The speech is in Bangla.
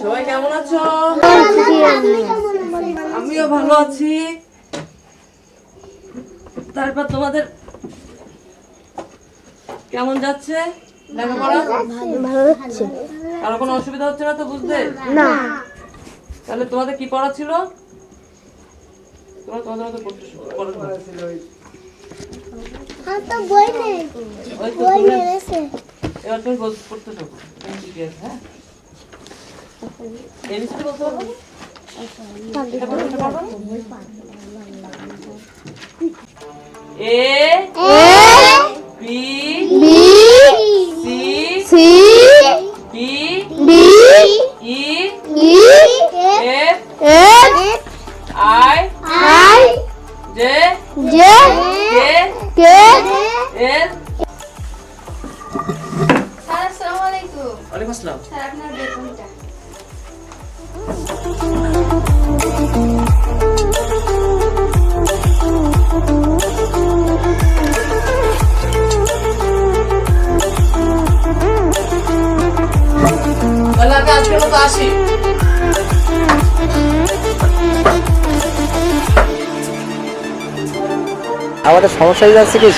সবাই কেমন আছো? আমিও ভালো আছি। তারপর তোমাদের কেমন যাচ্ছে লেখাপড়া? ভালো হচ্ছে কারো কোনো অসুবিধা হচ্ছে না তো বুঝতে? না। তাহলে তোমাদের কি পড়া ছিল? তোমাদের মতো পড়া ছিল আর তো বই নেই, ওই তো বই তুমি মেরেছে। এবার তুমি পড়তে থাকো। হ্যাঁ এবিসিডি বলতে পারবো? এটা বলতে পারবো? A B C D E F I J K L. Sir আসসালামু আলাইকুম। ওয়ালাইকুম আসসালাম। স্যার আপনার বেতনটা। তাহলে আমি আজকের মতো আসি। আমাদের সমস্যা আছে কি